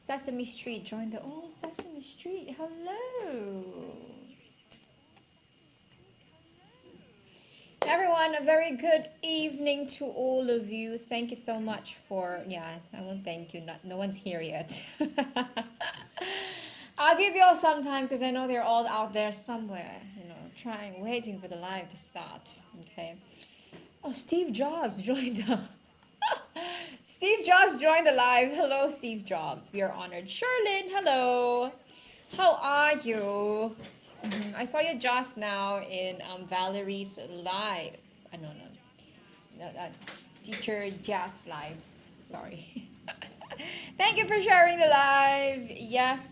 Sesame Street joined the... Oh, Sesame Street, hello. Everyone, a very good evening to all of you. Thank you so much for... Yeah, I won't thank you. No one's here yet. I'll give you all some time because I know they're all out there somewhere, waiting for the live to start. Okay. Oh, Steve Jobs joined the... Steve Jobs joined the live. Hello, Steve Jobs. We are honored. Sherlyn, hello. How are you? I saw you just now in Valerie's live. I don't know. Teacher Jazz live. Sorry. Thank you for sharing the live. Yes.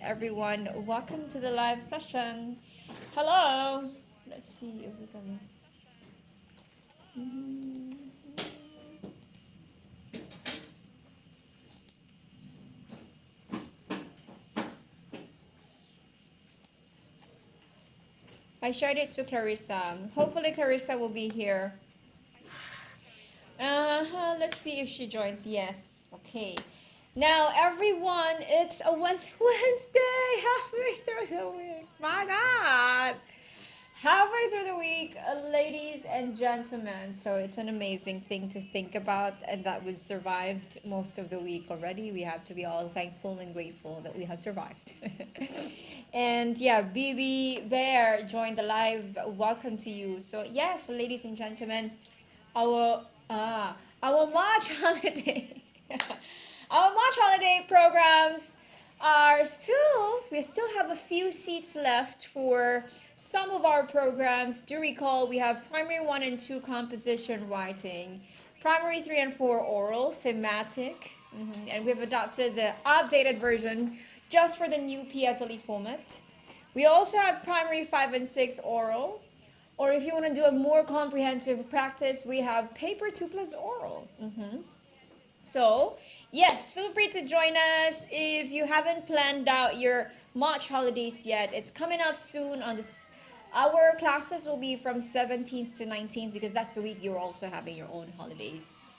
Everyone, welcome to the live session. Hello. Let's see if we can... I shared it to Clarissa. Hopefully Clarissa will be here. Let's see if she joins. Yes. Okay. Now, everyone, it's a Wednesday, halfway through the week. My God. Halfway through the week, ladies and gentlemen. So it's an amazing thing to think about, and that we survived most of the week already. We have to be all thankful and grateful that we have survived. And yeah, BB Bear joined the live. Welcome to you. So yes, ladies and gentlemen, our March holiday, our March holiday programs we still have a few seats left for some of our programs. Do recall we have primary 1 and 2 composition writing, primary 3 and 4 oral, thematic, and we've adopted the updated version just for the new PSLE format. We also have primary 5 and 6 oral, or if you want to do a more comprehensive practice, we have paper 2 plus oral. So yes, feel free to join us if you haven't planned out your March holidays yet. It's coming up soon on this. Our classes will be from 17th to 19th because that's the week you're also having your own holidays.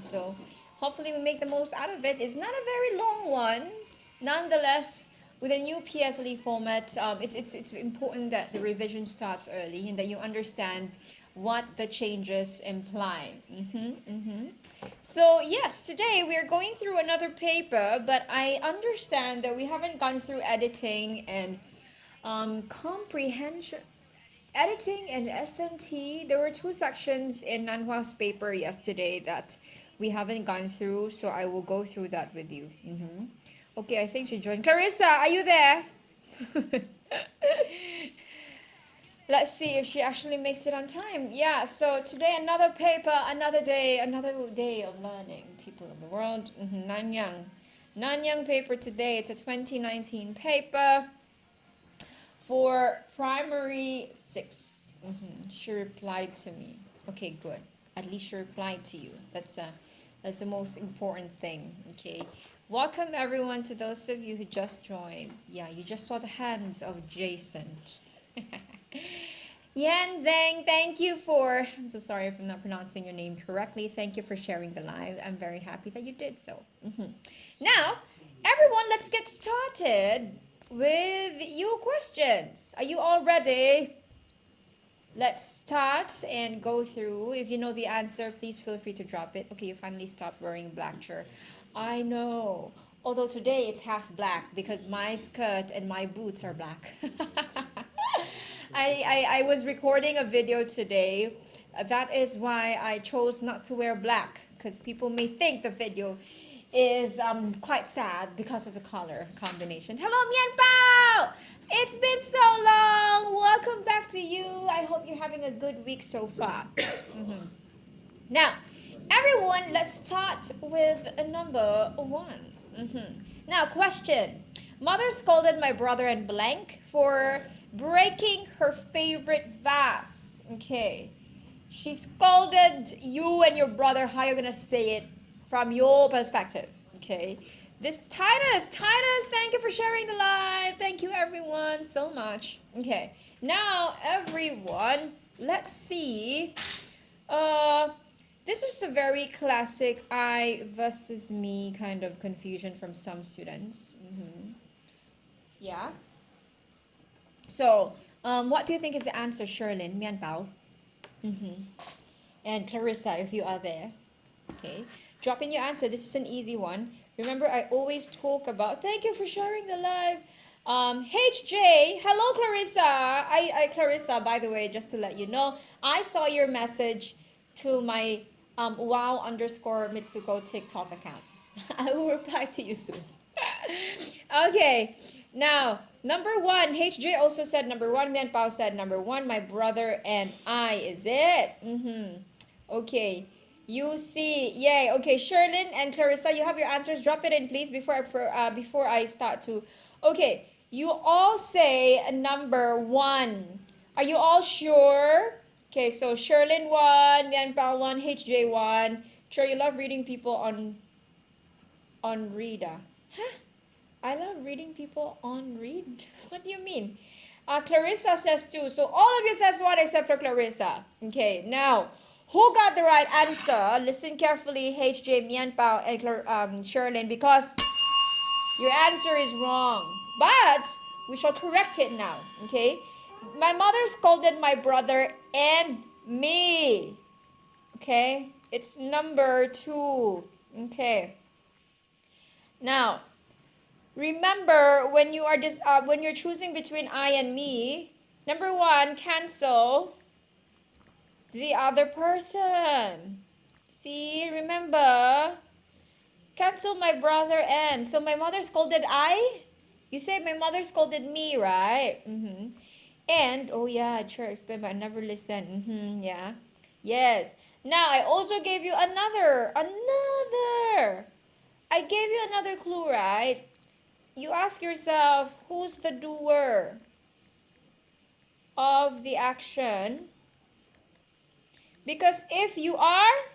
So hopefully we make the most out of it. It's not a very long one. Nonetheless, with a new PSLE format, it's important that the revision starts early and that you understand what the changes imply. So yes, today we are going through another paper, but I understand that we haven't gone through editing and comprehension. Editing and SNT, there were 2 sections in Nan Hua's paper yesterday that we haven't gone through, so I will go through that with you. Okay, I think she joined. Clarissa, are you there? Let's see if she actually makes it on time. Yeah, so today another paper, another day of learning, people of the world. Nanyang paper today. It's a 2019 paper for primary 6. She replied to me. Okay, good. At least she replied to you. That's the most important thing. Okay. Welcome everyone to those of you who just joined. Yeah, you just saw the hands of Jason. Yan Zhang, thank you for... I'm so sorry if I'm not pronouncing your name correctly. Thank you for sharing the live. I'm very happy that you did so. Now, everyone, let's get started with your questions. Are you all ready? Let's start and go through. If you know the answer, please feel free to drop it. Okay, you finally stopped wearing black shirt. I know. Although today it's half black because my skirt and my boots are black. I was recording a video today. That is why I chose not to wear black, because people may think the video is quite sad because of the color combination. Hello, Mian Pao! It's been so long. Welcome back to you. I hope you're having a good week so far. Now, everyone, let's start with number 1. Now, question. Mother scolded my brother and blank for breaking her favorite vase. Okay. She scolded you and your brother. How you're gonna say it from your perspective. Okay. This Titus, thank you for sharing the live. Thank you everyone so much. Okay. Now everyone, let's see. This is a very classic I versus me kind of confusion from some students. Yeah. So, what do you think is the answer, Sherlyn? Mian Bao. And Clarissa, if you are there. Okay. Drop in your answer. This is an easy one. Remember, I always talk about. Thank you for sharing the live. HJ, hello, Clarissa. Clarissa, by the way, just to let you know, I saw your message to my wow underscore Mitsuko TikTok account. I will reply to you soon. Okay. Now, number one, HJ also said number one. Mian Pao said number one. My brother and I, is it? Okay. You see, yay. Okay, Sherlyn and Clarissa, you have your answers. Drop it in, please, before I start to. Okay, you all say number one. Are you all sure? Okay, so Sherlyn 1, Mian Pao 1, HJ 1. Sure, you love reading people on Rida. Huh? I love reading people on read. What do you mean? Clarissa says 2. So all of you says 1 except for Clarissa. Okay, now, who got the right answer? Listen carefully, HJ, Mian Pao, and Sherlyn, because your answer is wrong. But we shall correct it now. Okay? My mother scolded my brother and me. Okay? It's number 2. Okay. Now, remember, when you are when you're choosing between I and me, number 1, cancel the other person. See, remember, cancel my brother and. So my mother scolded I. You say my mother scolded me, right? And oh yeah, sure, explain, but I never listen. Yeah, yes. Now I also gave you another. I gave you another clue, right? You ask yourself, who's the doer of the action? Because if you are,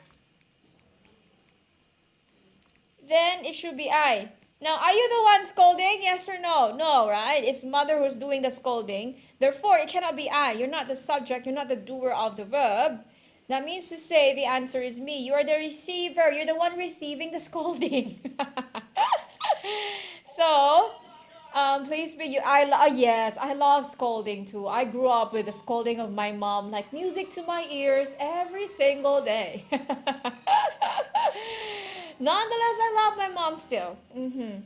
then it should be I. Now, are you the one scolding? Yes or no? No, right? It's mother who's doing the scolding. Therefore, it cannot be I. You're not the subject. You're not the doer of the verb. That means to say the answer is me. You are the receiver. You're the one receiving the scolding. So, please be you. Yes, I love scolding too. I grew up with the scolding of my mom like music to my ears every single day. Nonetheless, I love my mom still.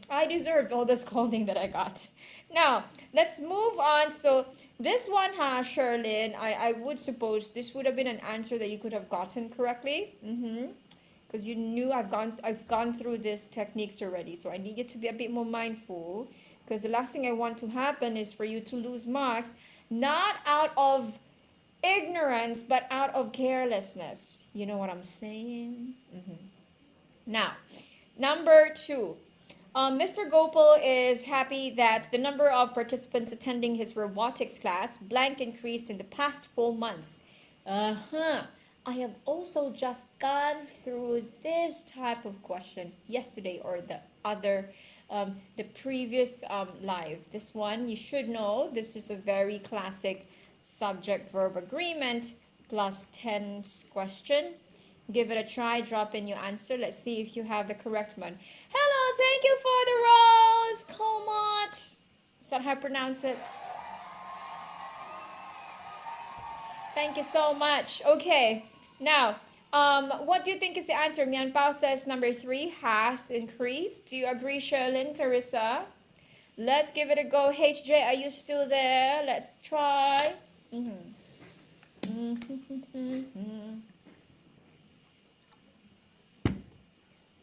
I deserved all the scolding that I got. Now, let's move on. So this one, Sherlyn, I would suppose this would have been an answer that you could have gotten correctly. Because you knew I've gone through these techniques already. So I need you to be a bit more mindful. Because the last thing I want to happen is for you to lose marks, not out of ignorance, but out of carelessness. You know what I'm saying? Now, number 2. Mr. Gopal is happy that the number of participants attending his robotics class blank increased in the past 4 months. I have also just gone through this type of question yesterday or the previous live. This one, you should know, this is a very classic subject-verb agreement plus tense question. Give it a try, drop in your answer. Let's see if you have the correct one. Hello, thank you for the rose. Komot. Is that how I pronounce it? Thank you so much. Okay, now, what do you think is the answer? Mian Pao says number 3 has increased. Do you agree, Sherlyn, Clarissa? Let's give it a go. HJ, are you still there? Let's try.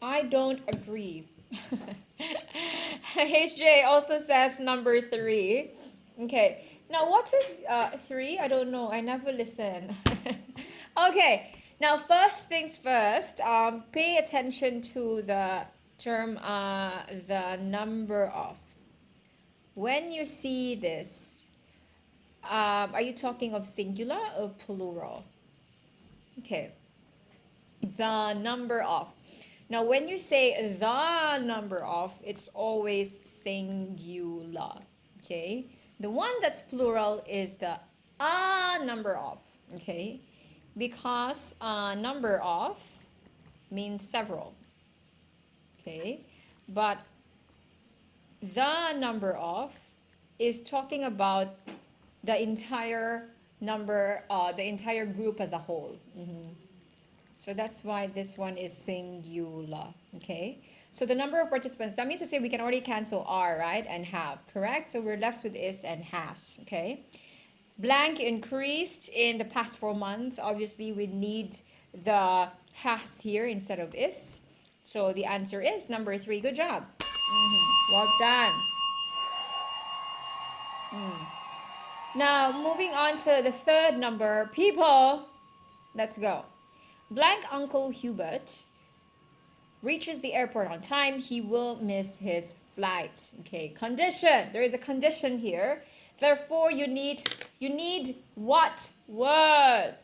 I don't agree. HJ also says number 3. Okay. Now, what is 3? I don't know. I never listen. Okay. Now, first things first, pay attention to the term, the number of. When you see this, are you talking of singular or plural? Okay. The number of. Now, when you say the number of, it's always singular. Okay. The one that's plural is the number of. Okay. because number of means several. Okay, but the number of is talking about the entire number, the entire group as a whole. So that's why this one is singular. Okay, so the number of participants, that means to say we can already cancel are, right, and have, correct? So we're left with is and has. Okay, blank increased in the past 4 months. Obviously we need the has here instead of is, so the answer is number 3. Good job. Well done. Now moving on to the third number, people, let's go. Blank Uncle Hubert reaches the airport on time. He will miss his flight. Okay, condition. There is a condition here. Therefore, you need what word?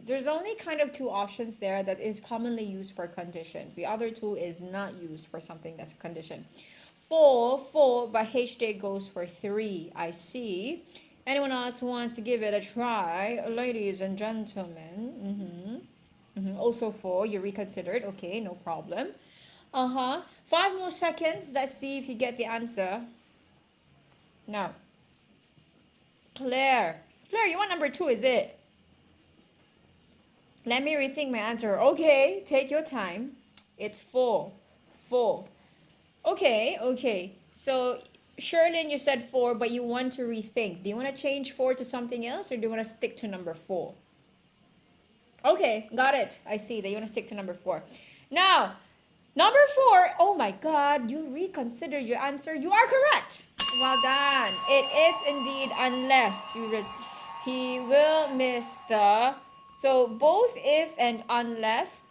There's only kind of 2 options there that is commonly used for conditions. The other 2 is not used for something that's a condition. 4, but HJ goes for 3. I see. Anyone else who wants to give it a try? Ladies and gentlemen. Also 4, you reconsidered. Okay, no problem. 5 more seconds. Let's see if you get the answer. No. Claire, you want number 2, is it? Let me rethink my answer. Okay, take your time. It's 4. Okay. So Sherlyn, you said 4, but you want to rethink. Do you want to change 4 to something else, or do you want to stick to number 4? Okay, got it. I see that you want to stick to number 4. Now, number 4, oh my God, you reconsidered your answer. You are correct. Well done. It is indeed unless he will miss the, so both if and unless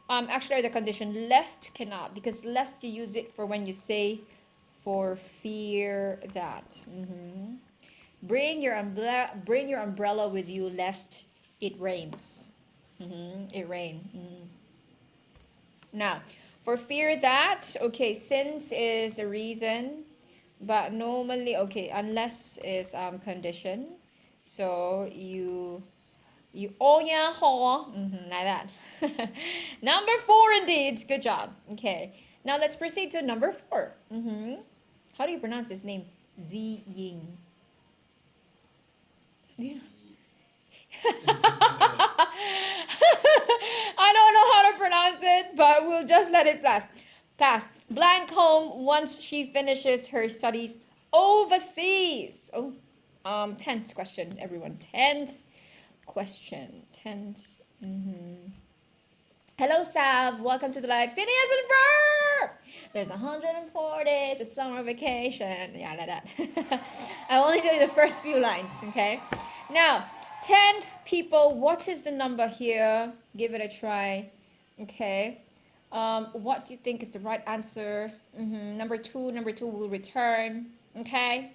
actually are the condition. Lest cannot, because lest you use it for when you say for fear that. Bring your umbrella with you lest it rains. It rain. Now, for fear that, okay, since is a reason, but normally, okay, unless is condition. So you oh yeah, like that. Number 4 indeed. Good job. Okay. Now let's proceed to number 4. How do you pronounce this name? Zi Ying. I don't know how to pronounce it, but we'll just let it pass. Blank home once she finishes her studies overseas. Oh, tense question, everyone. Tense question. Tense. Hello, Sav. Welcome to the live. Phineas and Ferb. There's 104 days. It's summer vacation. Yeah, like that. I'm only doing the first few lines, okay? Now, tense people. What is the number here? Give it a try. Okay. What do you think is the right answer? Number 2 will return. Okay.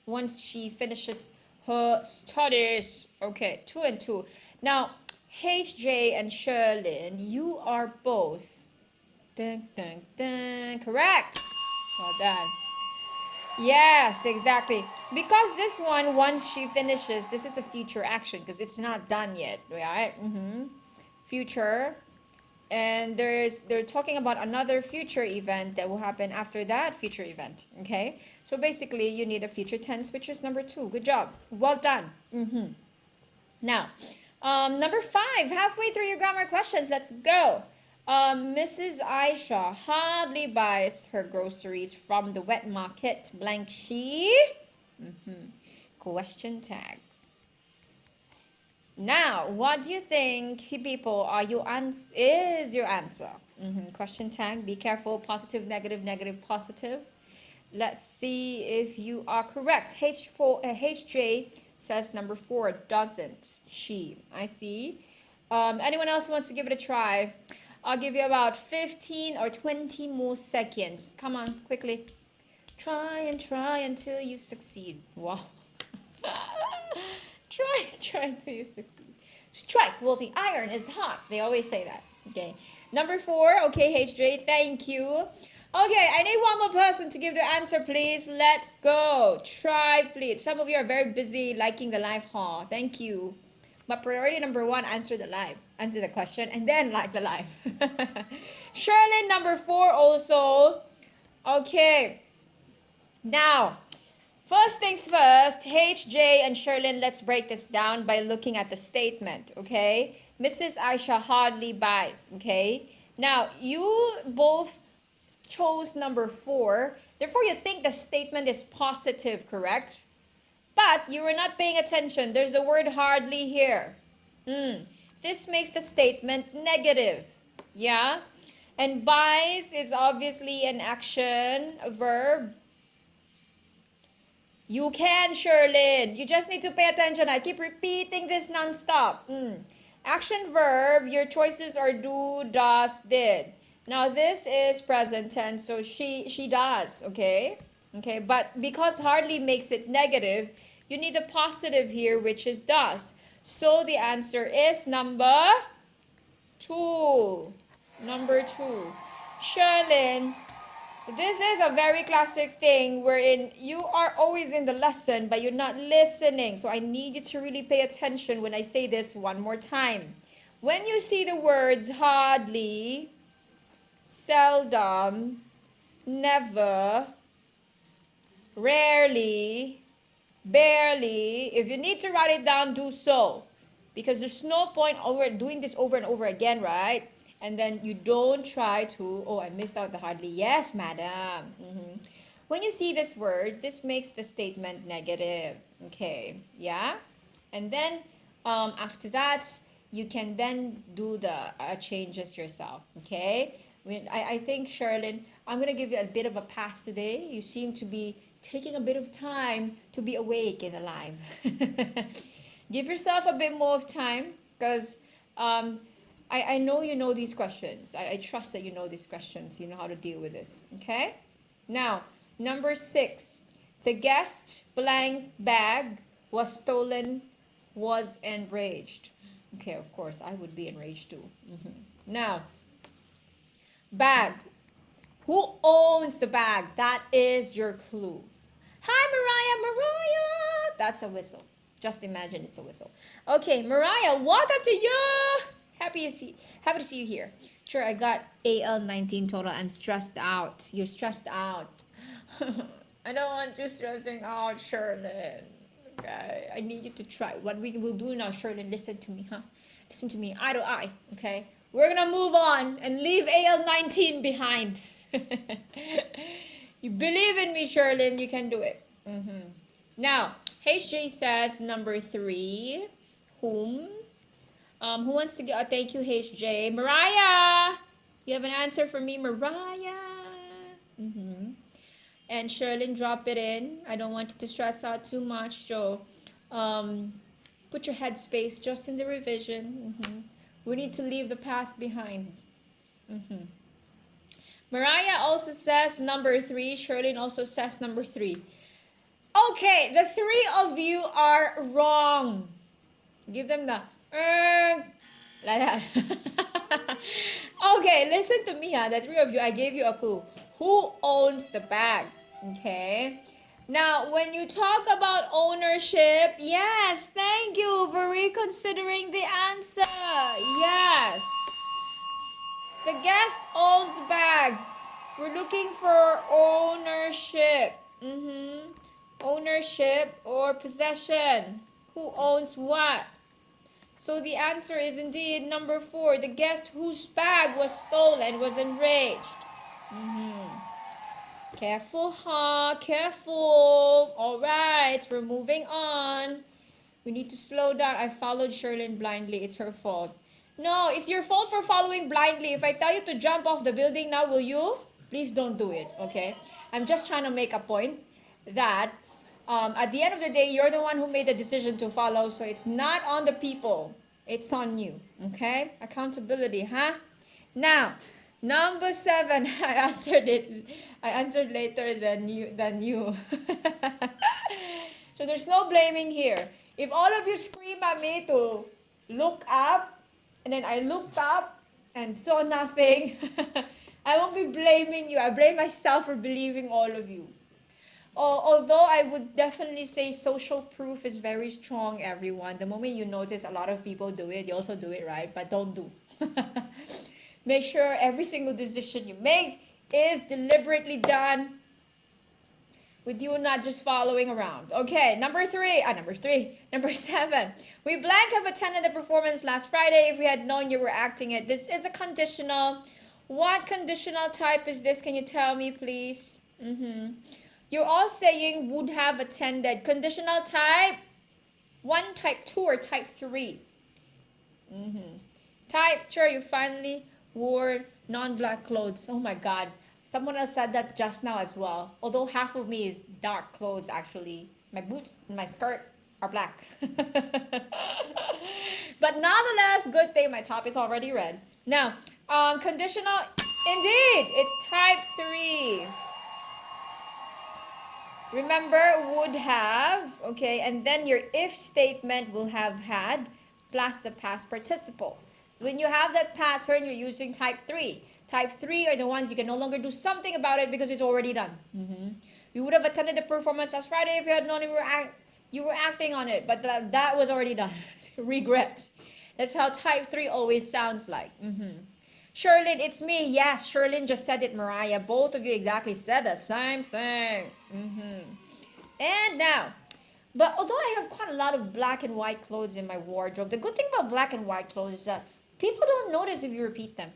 Once she finishes her studies. Okay, 2 and 2. Now, HJ and Sherlyn, you are both correct. Well done. Yes, exactly. Because this one, once she finishes, this is a future action because it's not done yet, right? Future. And they're talking about another future event that will happen after that future event. Okay, so basically you need a future tense, which is number 2. Good job. Well done. Now, number 5, halfway through your grammar questions. Let's go. Mrs. Aisha hardly buys her groceries from the wet market. Blank she. Question tag. Now, what do you think, people, are your is your answer? Question tag. Be careful. Positive, negative, negative, positive. Let's see if you are correct. HJ says number 4. Doesn't she? I see. Anyone else wants to give it a try? I'll give you about 15 or 20 more seconds. Come on, quickly. Try until you succeed. Wow. Try until you succeed. Strike while the iron is hot. They always say that. Okay. Number 4. Okay, HJ. Thank you. Okay, I need one more person to give the answer, please. Let's go. Try, please. Some of you are very busy liking the live, huh? Thank you. But priority number one, answer the question, and then like the live. Sherlyn, number 4 also. Okay. Now, first things first, HJ and Sherlyn, let's break this down by looking at the statement, okay? Mrs. Aisha hardly buys, okay? Now, you both chose number 4. Therefore, you think the statement is positive, correct? But you were not paying attention. There's the word hardly here. This makes the statement negative. Yeah? And buys is obviously an action, a verb. You can, Sherlyn. You just need to pay attention. I keep repeating this non-stop. Action, verb. Your choices are do, does, did. Now, this is present tense, so she does, okay? Okay, but because hardly makes it negative, you need a positive here, which is does. So the answer is number 2. Number 2. Sherlyn, this is a very classic thing wherein you are always in the lesson, but you're not listening. So I need you to really pay attention when I say this one more time. When you see the words hardly, seldom, never, rarely, barely, if you need to write it down, do so. Because there's no point doing this over and over again, right? And then you don't try to, oh, I missed out the hardly. Yes, madam. When you see these words, this makes the statement negative. Okay, yeah? And then after that, you can then do the changes yourself, okay? I think, Sherlyn, I'm going to give you a bit of a pass today. You seem to be taking a bit of time to be awake and alive. Give yourself a bit more of time because I know you know these questions. I trust that you know these questions. You know how to deal with this, okay? Now, number 6. The guest blank bag was stolen, was enraged. Okay, of course, I would be enraged too. Now, bag. Who owns the bag? That is your clue. Hi, Mariah. That's a whistle. Just imagine it's a whistle. Okay, Mariah, welcome to you. Happy to see you here. Sure, I got AL19 total. I'm stressed out. You're stressed out. I don't want you stressing out, Sherlyn. Okay, I need you to try. What we will do now, Sherlyn, listen to me, huh? Listen to me, eye to eye, okay? We're gonna move on and leave AL19 behind. You believe in me, Sherlyn, you can do it. Now, HJ says number 3, whom? Who wants to get, thank you, HJ. Mariah, you have an answer for me, Mariah? And Sherlyn, drop it in. I don't want you to stress out too much, so put your headspace just in the revision. We need to leave the past behind. Mariah also says number 3. Sherlyn also says number 3. Okay, the 3 of you are wrong. Give them the like that. Okay, listen to me, the 3 of you, I gave you a clue. Who owns the bag? Okay. Now, when you talk about ownership, yes, thank you for reconsidering the answer. Yes. The guest owns the bag. We're looking for ownership. Ownership or possession. Who owns what? So the answer is indeed number 4. The guest whose bag was stolen was enraged. Careful, huh? Careful. All right, we're moving on. We need to slow down. I followed Sherlyn blindly. It's her fault. No, it's your fault for following blindly. If I tell you to jump off the building now, will you? Please don't do it, okay? I'm just trying to make a point that at the end of the day, you're the one who made the decision to follow, so it's not on the people. It's on you, okay? Accountability, huh? Now, number 7, I answered later than you. So there's no blaming here. If all of you scream at me to look up, and then I looked up and saw nothing, I won't be blaming you. I blame myself for believing all of you. Although I would definitely say social proof is very strong, everyone. The moment you notice a lot of people do it, you also do it, right? But don't do. Make sure every single decision you make is deliberately done with you not just following around. Okay, number three. Number 7. We blank have attended the performance last Friday if we had known you were acting it. This is a conditional. What conditional type is this? Can you tell me, please? You're all saying would have attended. Conditional type 1, type 2, or type 3? Type, sure, you finally wore non-black clothes. Oh my God. Someone else said that just now as well. Although half of me is dark clothes actually. My boots and my skirt are black. But nonetheless, good thing my top is already red. Now, conditional, indeed, it's type 3. Remember, would have, okay, and then your if statement will have had plus the past participle. When you have that pattern, you're using type 3. Type 3 are the ones you can no longer do something about it because it's already done. You would have attended the performance last Friday if you had known you were acting on it, but that was already done. Regret. That's how type 3 always sounds like. Sherlyn, it's me. Yes, Sherlyn just said it, Mariah. Both of you exactly said the same thing. And now, but although I have quite a lot of black and white clothes in my wardrobe, the good thing about black and white clothes is that people don't notice if you repeat them.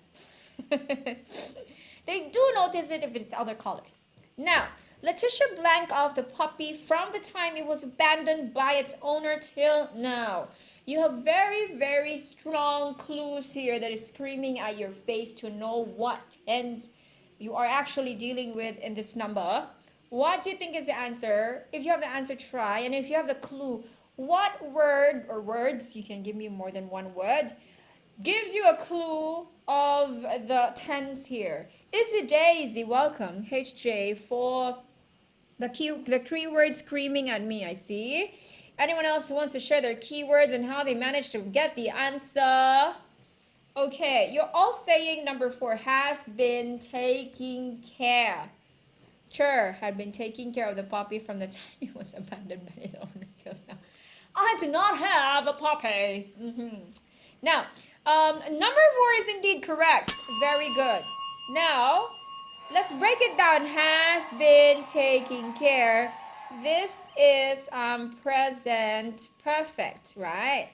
They do notice it if it's other colors. Now, Letitia blanked off the puppy from the time it was abandoned by its owner till now. You have very, very strong clues here that is screaming at your face to know what tens you are actually dealing with in this number. What do you think is the answer? If you have the answer, try. And if you have the clue, what word or words, you can give me more than one word, gives you a clue of the tens here. Izzy Daisy, welcome. HJ for the keyword screaming at me, I see. Anyone else who wants to share their keywords and how they managed to get the answer? Okay, you're all saying number 4 has been taking care. Sure, had been taking care of the puppy from the time it was abandoned by its owner till now. I do not have a puppy. Now, number 4 is indeed correct. Very good. Now, let's break it down. Has been taking care. This is present perfect, right?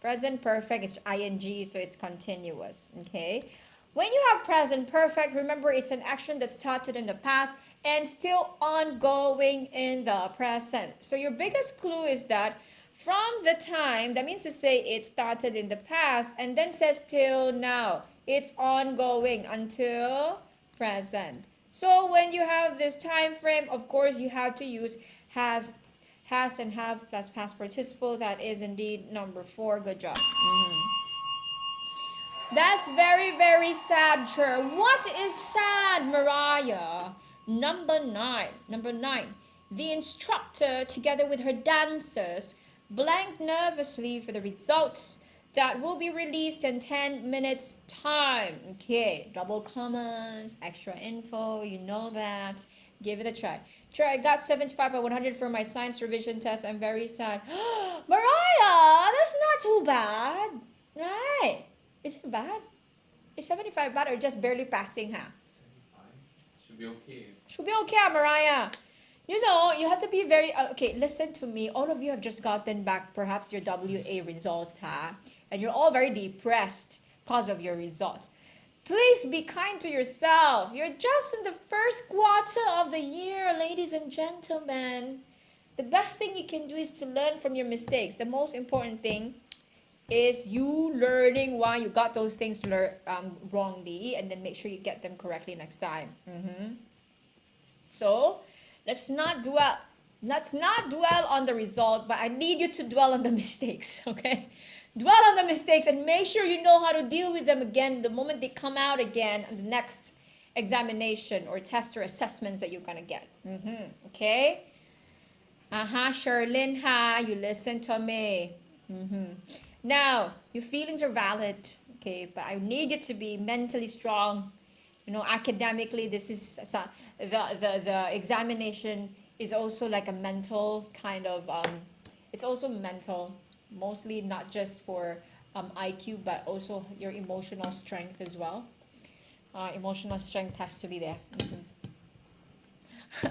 Present perfect, it's ing, so it's continuous, okay? When you have present perfect, remember it's an action that started in the past and still ongoing in the present. So your biggest clue is that from the time, that means to say it started in the past and then says till now. It's ongoing until present. So when you have this time frame, of course, you have to use has and have plus past participle. That is indeed number 4. Good job. That's very, very sad, sure. What is sad, Mariah? Number 9. Number 9. The instructor, together with her dancers, blanked nervously for the results that will be released in 10 minutes time. Okay, double commas, extra info, you know that. Give it a try. I got 75 by 100 for my science revision test. I'm very sad. Mariah, that's not too bad. Right? Is it bad? Is 75 bad or just barely passing, huh? 75. Should be okay. Should be okay, Mariah. You know, you have to be very... okay, listen to me. All of you have just gotten back perhaps your WA results, huh? And you're all very depressed because of your results. Please be kind to yourself. You're just in the first quarter of the year, ladies and gentlemen. The best thing you can do is to learn from your mistakes. The most important thing is you learning why you got those things wrongly, and then make sure you get them correctly next time. So let's not dwell on the result, but I need you to dwell on the mistakes, okay? Dwell on the mistakes and make sure you know how to deal with them again the moment they come out again in the next examination or test or assessments that you're gonna get. Okay? Sherlyn, you listen to me. Now, your feelings are valid, okay? But I need you to be mentally strong. You know, academically, this is the examination is also like a mental kind of it's also mental, mostly not just for IQ, but also your emotional strength as well. Emotional strength has to be there.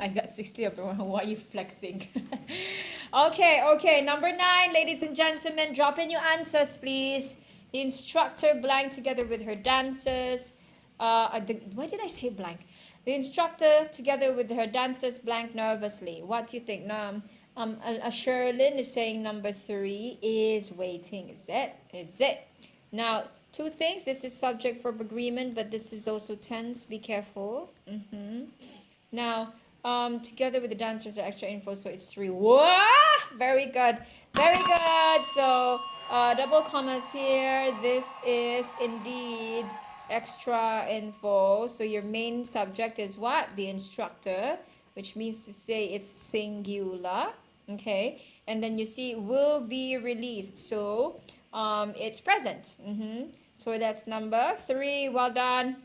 I got 60 everyone. Why are you flexing? Okay. Number 9, ladies and gentlemen, drop in your answers, please. The instructor blank together with her dancers. Why did I say blank? The instructor together with her dancers blank nervously. What do you think? Sherlyn is saying number 3 is waiting. Is it? Is it? Now, 2 things. This is subject verb agreement, but this is also tense. Be careful. Now, together with the dancers are extra info, so it's 3. Wow! Very good. Very good. So, double comments here. This is indeed extra info. So your main subject is what? The instructor, which means to say it's singular. Okay. And then you see will be released. So, it's present. So that's number 3. Well done.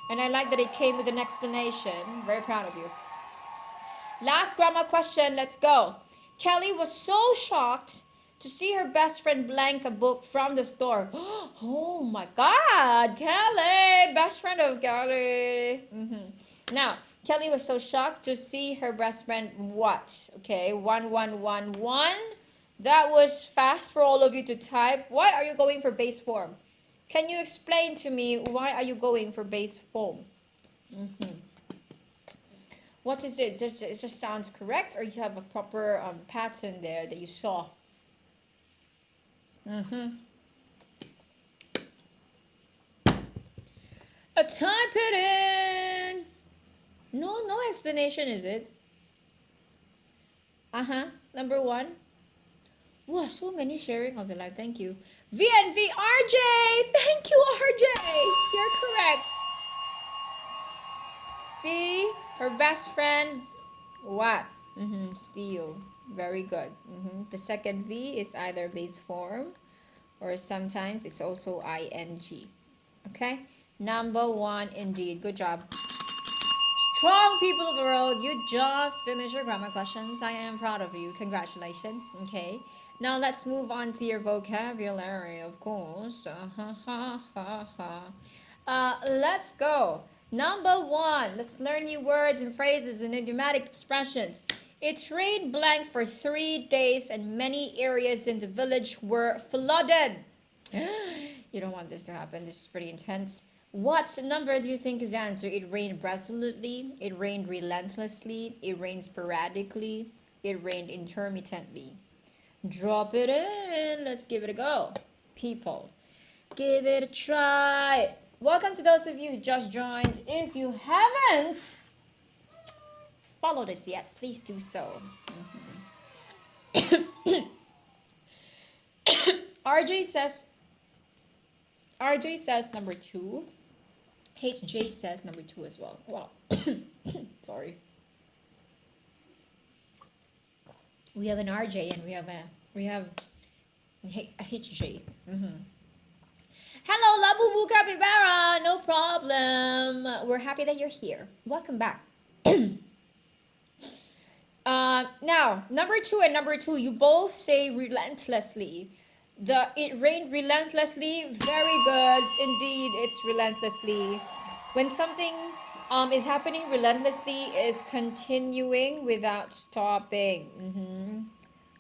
And I like that it came with an explanation. Very proud of you. Last grammar question. Let's go. Kelly was so shocked to see her best friend blank a book from the store. Oh my God, Kelly, best friend of Kelly. Now, Kelly was so shocked to see her best friend what? Okay, 1111. That was fast for all of you to type. Why are you going for base form? Can you explain to me why are you going for base form? What is it? It just sounds correct, or you have a proper pattern there that you saw? Type it in. No explanation, is it? Number 1. Wow, so many sharing of the live. Thank you. VNV RJ. Thank you, RJ. You're correct. See, her best friend. What? Steal. Very good. The second V is either base form or sometimes it's also ing. Okay? Number 1 indeed. Good job. Strong people of the world, you just finished your grammar questions. I am proud of you. Congratulations. Okay. Now let's move on to your vocabulary, of course. Let's go. Number 1, let's learn new words and phrases and idiomatic expressions. It rained blank for 3 days and many areas in the village were flooded. You don't want this to happen. This is pretty intense. What number do you think is the answer? It rained resolutely. It rained relentlessly. It rained sporadically. It rained intermittently. Drop it in. Let's give it a go. People, give it a try. Welcome to those of you who just joined. If you haven't followed us yet, please do so. RJ says number 2. HJ says number 2 as well. Wow. Sorry. We have an RJ and we have a HJ. Hello, Labubu Capybara. No problem. We're happy that you're here. Welcome back. Now, number 2 and number 2, you both say relentlessly. It rained relentlessly. Very good. Indeed, it's relentlessly. When something is happening relentlessly, is continuing without stopping.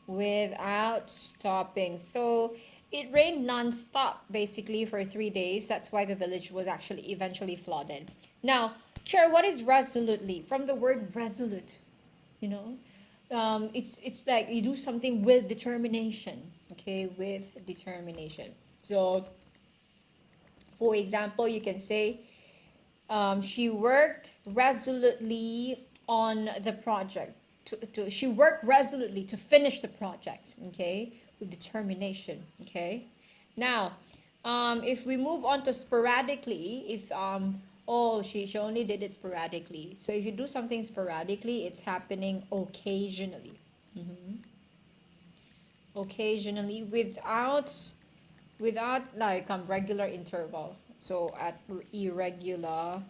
Without stopping. So it rained non-stop basically for 3 days. That's why the village was actually eventually flooded. Now, Chair, what is resolutely? From the word resolute, you know, it's like you do something with determination. Okay, with determination. So, for example, you can say she worked resolutely on the project. She worked resolutely to finish the project. Okay, with determination. Okay. Now, if we move on to sporadically, if she only did it sporadically. So if you do something sporadically, it's happening occasionally. Occasionally, without like regular interval. So at irregular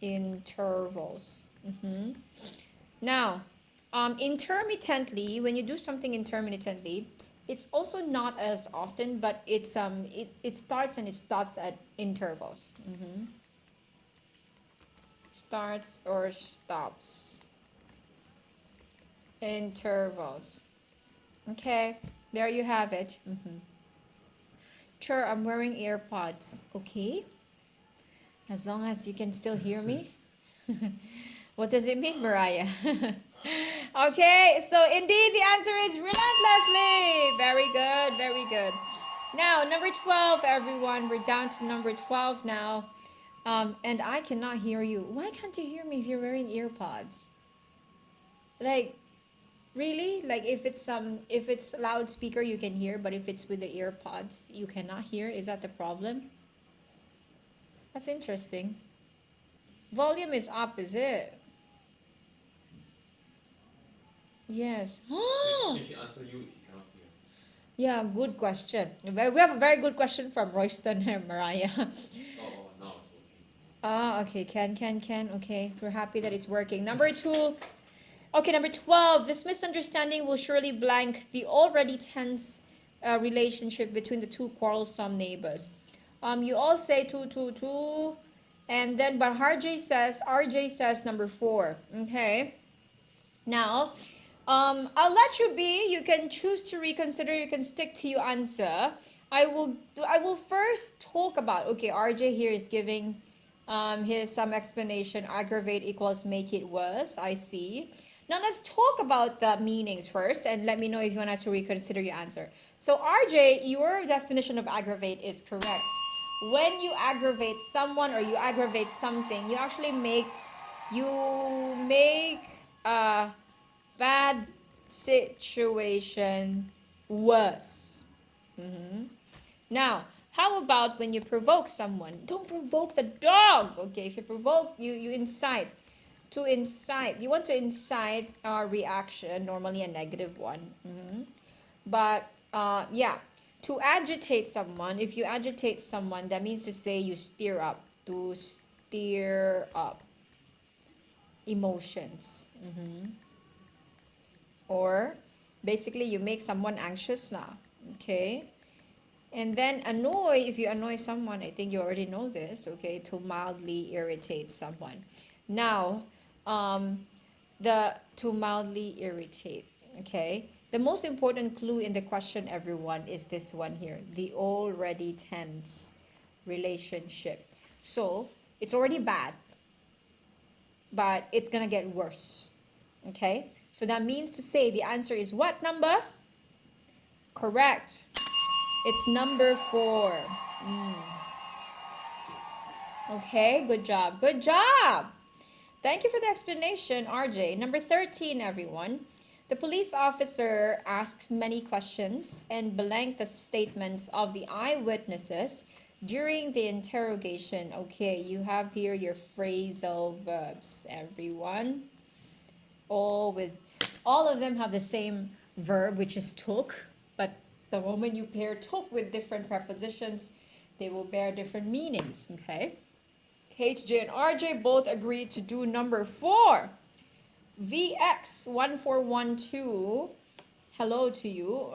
Intervals. Now, intermittently, when you do something intermittently, it's also not as often, but it starts and it stops at intervals. Starts or stops. Intervals. Okay, there you have it. Sure, I'm wearing AirPods. Okay, as long as you can still hear me. What does it mean, Mariah? Okay, so indeed the answer is relentlessly. Very good, very good. Now, number 12, everyone. We're down to number 12 now. And I cannot hear you. Why can't you hear me if you're wearing earpods? Like, really? Like if it's loudspeaker you can hear, but if it's with the earpods you cannot hear? Is that the problem? That's interesting. Volume is up, is it? Yes. Maybe she answer you if you cannot hear. Yeah, good question. We have a very good question from Royston and Mariah. Oh, now it's working. Okay. Can. Okay, we're happy that it's working. Number 2. Okay, number 12. This misunderstanding will surely blank the already tense relationship between the two quarrelsome neighbors. You all say two, and then but RJ says number 4. Okay. Now, I'll let you be. You can choose to reconsider. You can stick to your answer. I will first talk about. Okay, RJ here is giving here's some explanation. Aggravate equals make it worse. I see. Now let's talk about the meanings first, and let me know if you want to reconsider your answer. So RJ, your definition of aggravate is correct. When you aggravate someone or you aggravate something, you actually make a bad situation worse. Now, how about when you provoke someone? Don't provoke the dog. Okay, if you provoke, you incite. To incite, you want to incite a reaction, normally a negative one. But yeah, to agitate someone, if you agitate someone, that means to say you stir up, to stir up emotions. Or basically you make someone anxious now. Okay. And then annoy, if you annoy someone, I think you already know this. Okay, to mildly irritate someone. Now, to mildly irritate. Okay, the most important clue in the question, everyone, is this one here, the already tense relationship. So it's already bad, but it's gonna get worse. Okay, so that means to say the answer is what number? Correct. It's number 4. Okay, good job. Good job. Thank you for the explanation, RJ. Number 13, everyone. The police officer asked many questions and blanked the statements of the eyewitnesses during the interrogation. Okay, you have here your phrasal verbs, everyone. All of them have the same verb, which is took, but the moment you pair took with different prepositions, they will bear different meanings. Okay. HJ and RJ both agreed to do number 4. VX1412, hello to you.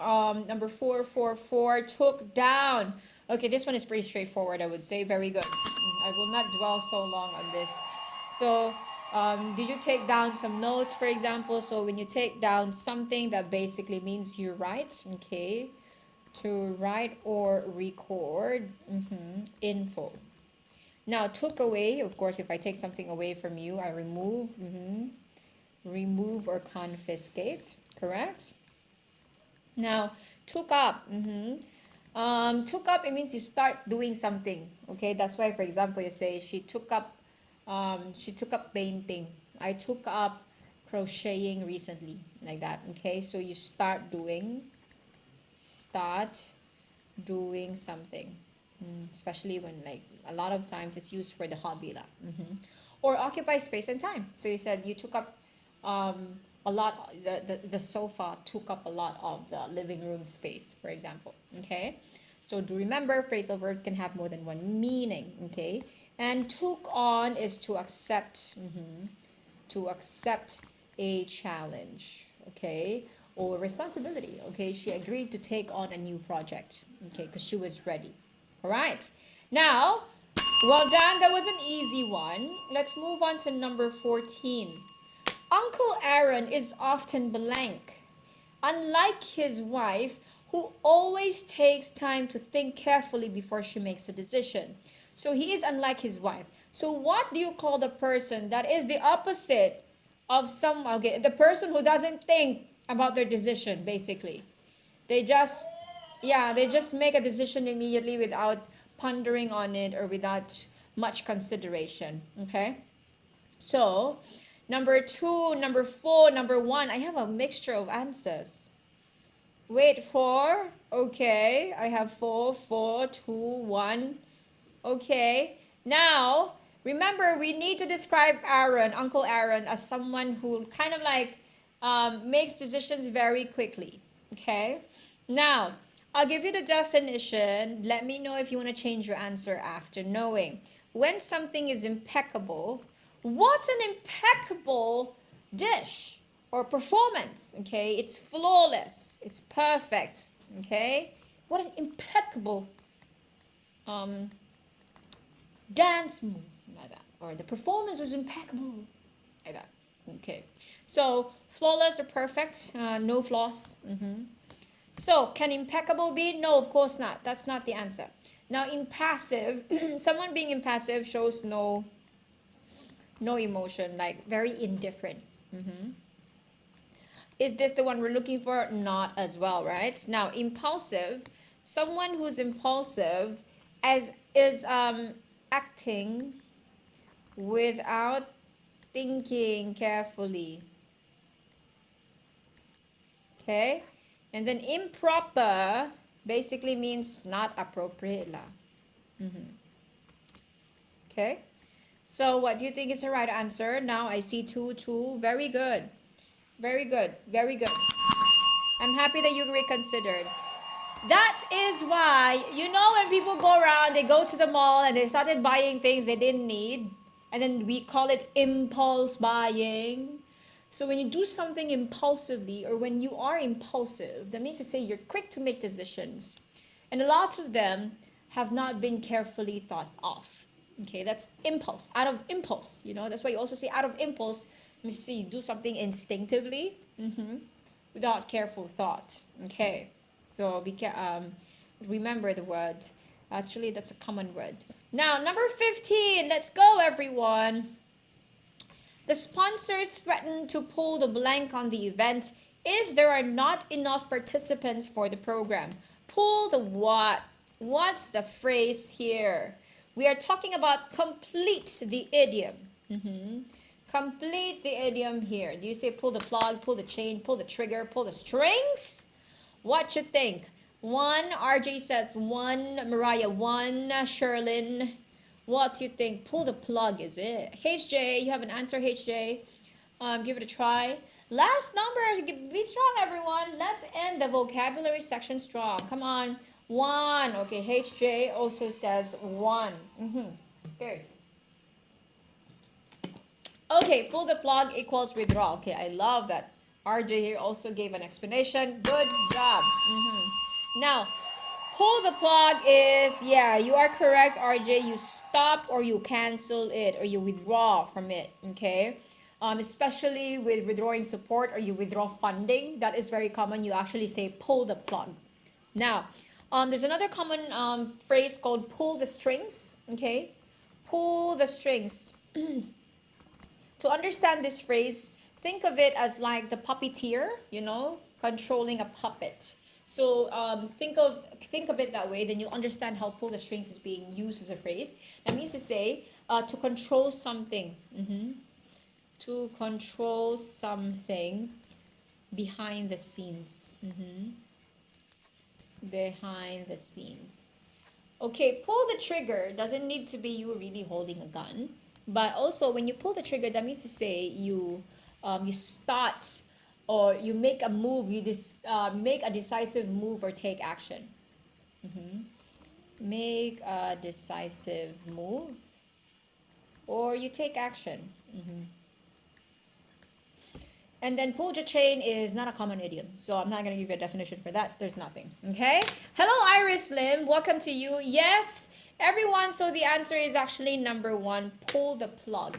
Number 444, took down. Okay, this one is pretty straightforward, I would say. Very good. I will not dwell so long on this. So, did you take down some notes, for example? So when you take down something, that basically means you write. Okay, to write or record info. Now, took away, of course, if I take something away from you, I remove. Remove or confiscate, correct? Now, took up. Took up, it means you start doing something. Okay, that's why, for example, you say she took up painting. I took up crocheting recently, like that. Okay, so you start doing something. Especially when, like, a lot of times it's used for the hobby lah. Or occupy space and time. So you said you took up a lot, the sofa took up a lot of the living room space, for example. Okay, So do remember, phrasal verbs can have more than one meaning, okay? And took on is to accept, to accept a challenge, okay? Or responsibility, okay? She agreed to take on a new project, okay? Because she was ready. All right. Now, well done. That was an easy one. Let's move on to number 14. Uncle Aaron is often blank. Unlike his wife, who always takes time to think carefully before she makes a decision. So he is unlike his wife. So what do you call the person that is the opposite of okay, the person who doesn't think about their decision, basically? They just, yeah, they just make a decision immediately without pondering on it or without much consideration, okay? So, number 2, number 4, number 1, I have a mixture of answers. Wait for, okay, I have 4, 4, 2, 1, okay. Now, remember, we need to describe Aaron, Uncle Aaron, as someone who kind of like makes decisions very quickly, okay? Now, I'll give you the definition. Let me know if you want to change your answer after knowing. When something is impeccable, what an impeccable dish or performance, okay? It's flawless. It's perfect, okay? What an impeccable dance move, like that. Or the performance was impeccable, like that, okay? So, flawless or perfect, no flaws. So, can impeccable be? No, of course not. That's not the answer. Now, impassive, someone being impassive shows no emotion, like very indifferent. Is this the one we're looking for? Not as well, right? Now, impulsive, someone who's impulsive is acting without thinking carefully. Okay? And then improper basically means not appropriate lah. Okay? So what do you think is the right answer? Now I see 2, 2. Very good. Very good. Very good. I'm happy that you reconsidered. That is why, you know, when people go around, they go to the mall and they started buying things they didn't need. And then we call it impulse buying. So when you do something impulsively, or when you are impulsive, that means to say you're quick to make decisions. And a lot of them have not been carefully thought of. Okay, that's impulse, out of impulse, you know. That's why you also say out of impulse. Let me see, you do something instinctively, without careful thought. Okay, so remember the word. Actually, that's a common word. Now, number 15. Let's go, everyone. The sponsors threaten to pull the blank on the event if there are not enough participants for the program. Pull the what? What's the phrase here? We are talking about complete the idiom. Complete the idiom here. Do you say pull the plug, pull the chain, pull the trigger, pull the strings? What you think? 1, RJ says 1, Mariah 1, Sherlyn. What do you think? Pull the plug, is it? HJ, you have an answer, HJ. Give it a try. Last number, be strong, everyone. Let's end the vocabulary section strong. Come on. 1. Okay, HJ also says 1. Good. Okay, pull the plug equals withdraw. Okay, I love that. RJ here also gave an explanation. Good job. Now, pull the plug is, yeah, you are correct, RJ. You stop or you cancel it or you withdraw from it, okay? Especially with withdrawing support or you withdraw funding. That is very common. You actually say pull the plug. Now, there's another common phrase called pull the strings, okay? Pull the strings. To understand this phrase, think of it as like the puppeteer, you know, controlling a puppet. So think of it that way, then you'll understand how pull the strings is being used as a phrase. That means to say to control something. To control something behind the scenes. Behind the scenes. Okay, pull the trigger doesn't need to be you really holding a gun, but also when you pull the trigger, that means to say you start or you make a move, you make a decisive move or take action. make a decisive move, or you take action. And then pull the chain is not a common idiom, so I'm not going to give you a definition for that. There's nothing. Okay? Hello, Iris Lim. Welcome to you. Yes, everyone. So the answer is actually number 1, pull the plug.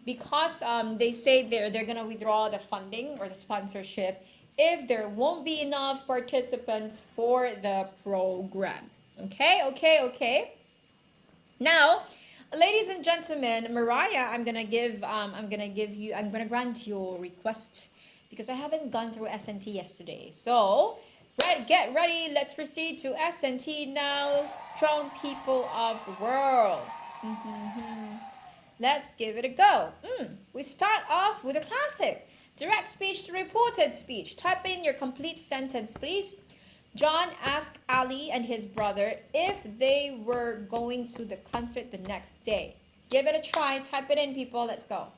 Because they say they're going to withdraw the funding or the sponsorship if there won't be enough participants for the program. Okay. Now, ladies and gentlemen, Mariah, I'm gonna grant your request because I haven't gone through SNT yesterday. So, get ready. Let's proceed to SNT now. Strong people of the world. Let's give it a go. We start off with a classic. Direct speech to reported speech. Type in your complete sentence, please. John asked Ali and his brother if they were going to the concert the next day. Give it a try. Type it in, people. Let's go.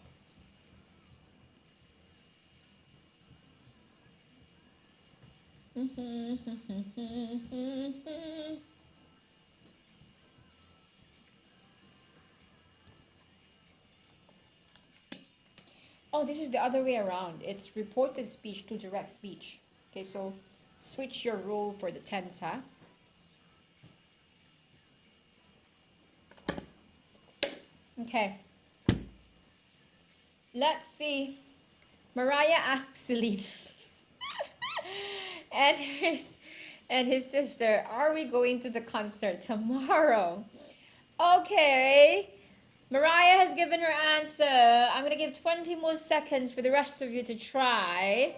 Oh, this is the other way around. It's reported speech to direct speech. Okay, so switch your rule for the tense, huh? Okay. Let's see. Mariah asks Celine and his sister, are we going to the concert tomorrow? Okay. Mariah has given her answer. I'm going to give 20 more seconds for the rest of you to try.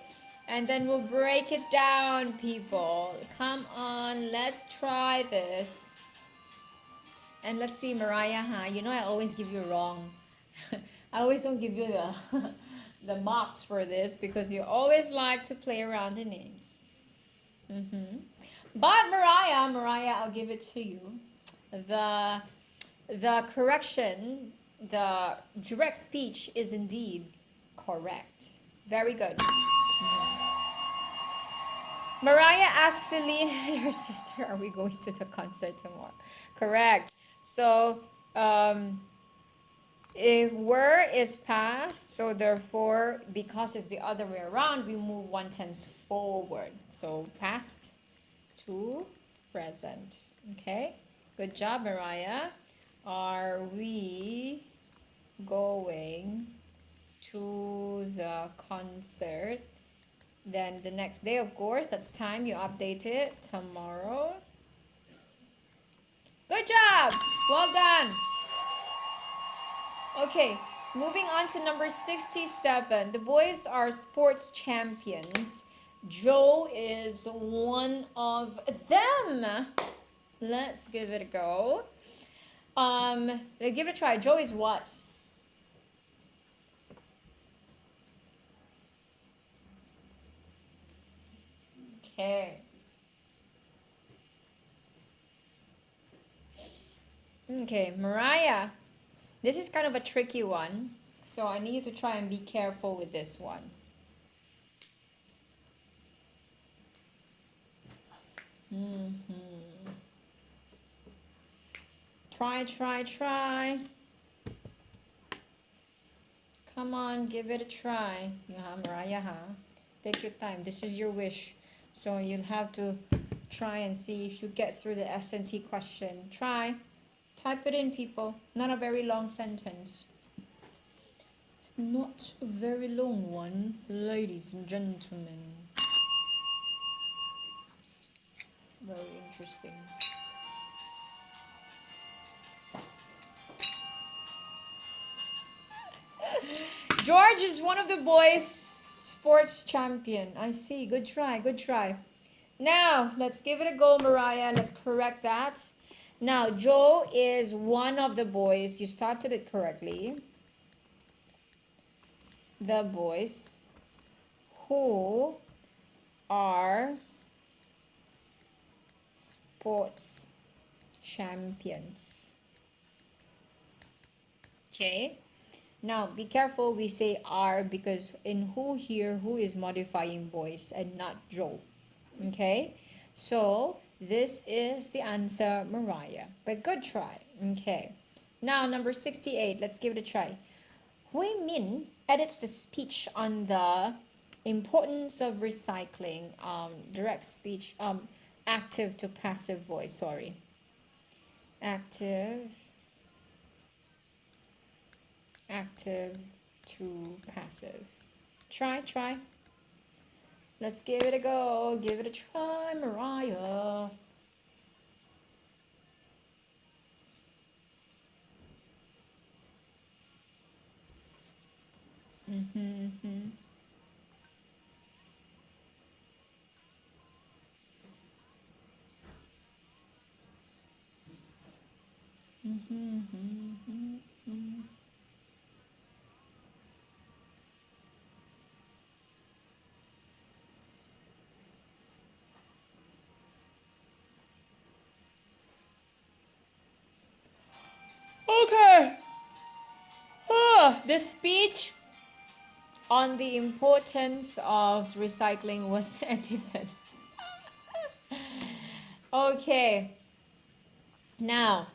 And then we'll break it down, people. Come on, let's try this. And let's see, Mariah, you know I always give you wrong. I always don't give you the marks for this because you always like to play around the names. But Mariah, I'll give it to you. The correction, the direct speech is indeed correct. Very good. Mariah asks Celine and her sister, are we going to the concert tomorrow? Correct. So, if were is past, so therefore, because it's the other way around, we move 1 tense forward. So, past to present. Okay? Good job, Mariah. Are we going to the concert? Then the next day, of course, that's time you update it. Tomorrow. Good job! Well done! Okay, moving on to number 67. The boys are sports champions. Joe is one of them. Let's give it a go. Let's give it a try. Joe is what? Okay. Okay, Mariah. This is kind of a tricky one. So I need you to try and be careful with this one. Try. Come on, give it a try. Mariah, take your time. This is your wish. So you'll have to try and see if you get through the SNT question. Try. Type it in, people. Not a very long sentence. Not a very long one, ladies and gentlemen. Very interesting. George is one of the boys' sports champion. I see. Good try. Now, let's give it a go, Mariah. Let's correct that. Now, Joe is one of the boys. You started it correctly. The boys who are sports champions. Okay. Now, be careful we say are because in who here, who is modifying boys and not Joe. Okay. So, This is the answer, Mariah. But good try. Okay. Now, number 68. Let's give it a try. Hui Min edits the speech on the importance of recycling. Direct speech. Active to passive voice. Sorry. Active to passive. Try. Let's give it a go. Give it a try, Mariah. Mm-hmm. Okay. The speech on the importance of recycling was edited. Okay. Now,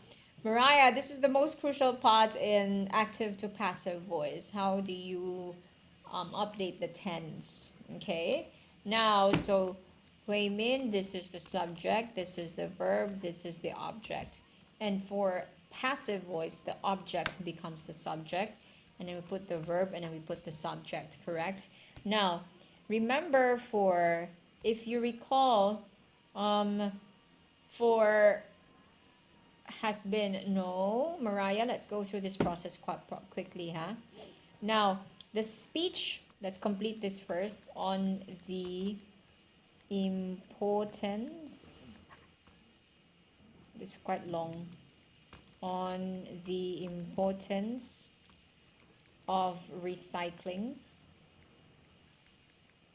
Mariah, this is the most crucial part in active to passive voice. How do you update the tense? Okay. Now, so Hui Min, this is the subject, this is the verb, this is the object. And for passive voice, the object becomes the subject, and then we put the verb, and then we put the subject, correct? Now, remember if you recall, for has been, no, Mariah, let's go through this process quite quickly, huh? Now, the speech, let's complete this first, on the importance, it's quite long, on the importance of recycling.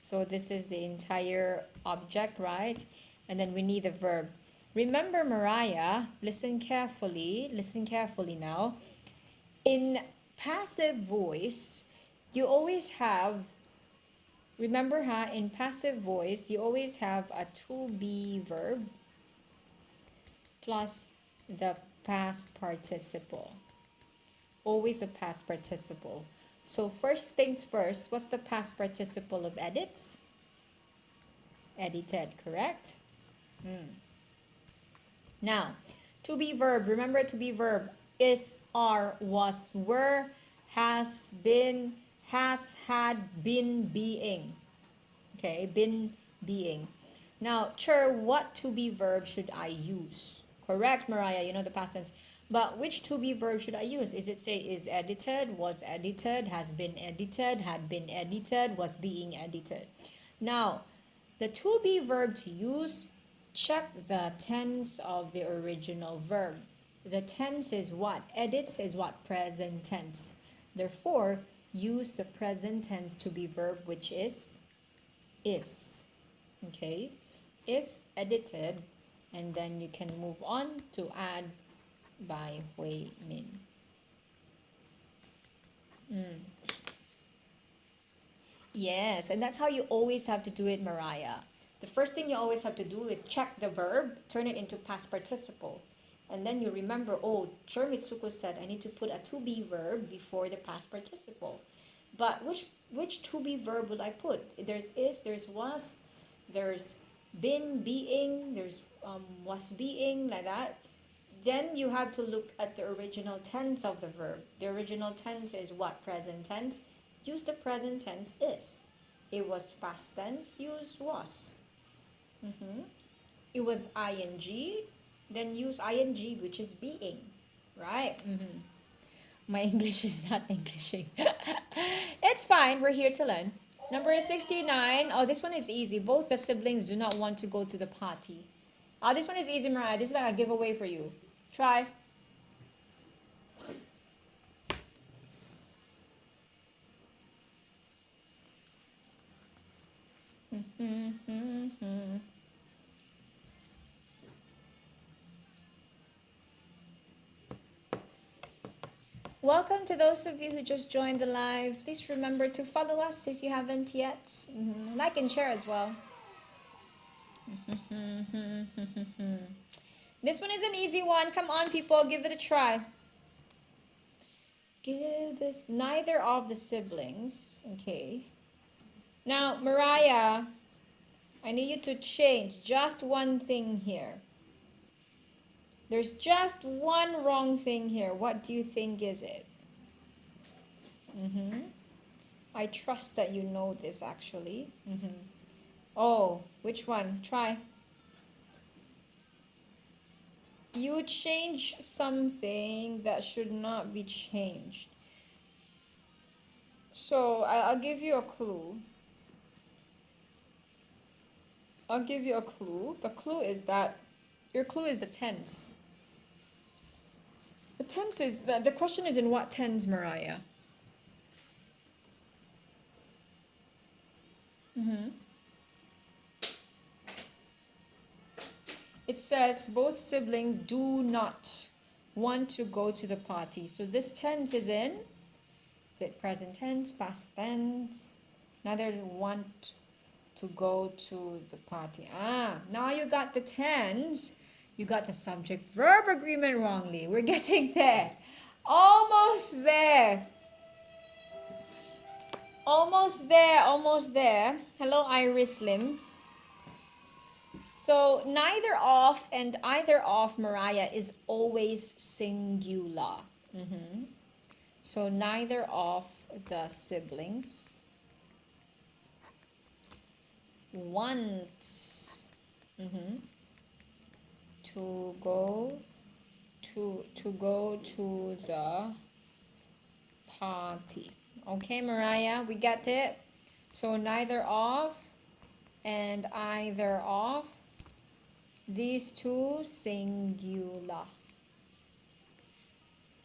So this is the entire object, right? And then we need the verb. Remember, Mariah, listen carefully now. In passive voice, you always have, remember, in passive voice, you always have a to be verb plus the past participle. Always a past participle. So first things first, what's the past participle of edits? Edited, correct? Now, to be verb, remember to be verb is, are, was, were, has, been, has, had, been, being. Okay, been, being. Now, what to be verb should I use? Correct, Mariah, you know the past tense. But which to be verb should I use? Is it say is edited, was edited, has been edited, had been edited, was being edited? Now, the to be verb to use, check the tense of the original verb. The tense is what? Edits is what? Present tense. Therefore, use the present tense to be verb, which is. Okay? Is edited, and then you can move on to add by Hui Min. Yes, and that's how you always have to do it, Mariah. The first thing you always have to do is check the verb, turn it into past participle. And then you remember, oh, Chair Mitsuko said I need to put a to be verb before the past participle. But which to be verb will I put? There's is, there's was, there's been, being, there's was being, like that. Then you have to look at the original tense of the verb. The original tense is what? Present tense. Use the present tense is. It was past tense, use was. It was ing, then use ing, which is being, right? My English is not Englishing. It's fine, we're here to learn. Number 69. Oh, this one is easy. Both the siblings do not want to go to the party. Oh, this one is easy, Mariah. This is like a giveaway for you. Try. Welcome to those of you who just joined the live. Please remember to follow us if you haven't yet. Like and share as well. This one is an easy one. Come on, people, give it a try. Give this neither of the siblings. Okay. Now, Mariah, I need you to change just one thing here. There's just one wrong thing here. What do you think is it? I trust that you know this actually. Oh, which one? Try. You change something that should not be changed. So I'll give you a clue. I'll give you a clue. The clue is that your clue is the tense. The tense is the question is in what tense, Mariah? It says both siblings do not want to go to the party. So this tense is in, is it present tense, past tense? Neither want to go to the party. Now you got the tense. You got the subject verb agreement wrongly. We're getting there. Almost there. Almost there, almost there. Hello, Iris Lim. So neither of and either of, Mariah, is always singular. So neither of the siblings wants to go to the party. Okay, Mariah, we got it. So neither of and either of, these two singular.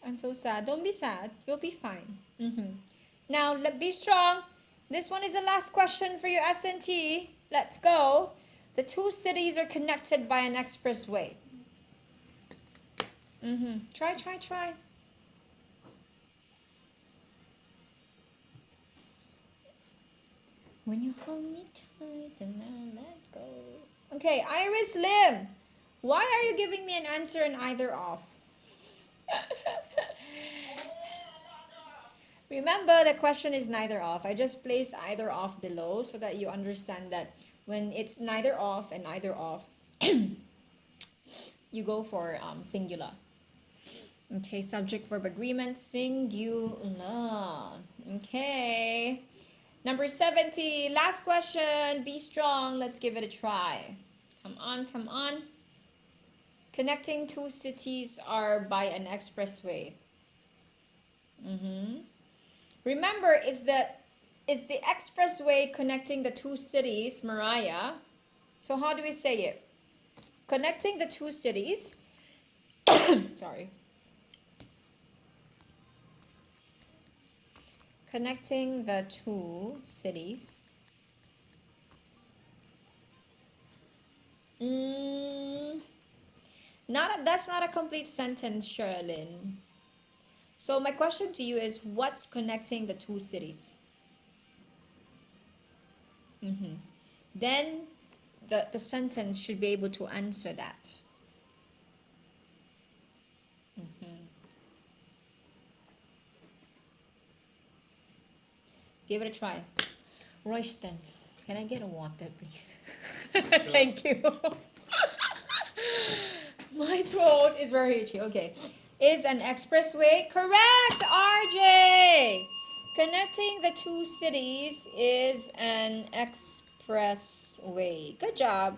I'm so sad. Don't be sad. You'll be fine. Now, be strong. This one is the last question for your SNT. Let's go. The two cities are connected by an expressway. Try. When you hold me tight and I let go. Okay, Iris Lim. Why are you giving me an answer in either of? Remember, the question is neither of. I just placed either of below so that you understand that when it's neither of and either of, you go for singular. Okay, subject verb agreement, singular. Okay. Number 70, last question. Be strong. Let's give it a try. Come on. Connecting two cities are by an expressway. Remember, it's the expressway connecting the two cities, Mariah. So how do we say it? Connecting the two cities. Sorry. Connecting the two cities. That's not a complete sentence, Sherilyn. So my question to you is, what's connecting the two cities? Then the sentence should be able to answer that. Give it a try. Royston, can I get a water, please? Sure. Thank you. My throat is very itchy. Okay. Is an expressway correct, RJ? Connecting the two cities is an expressway. Good job.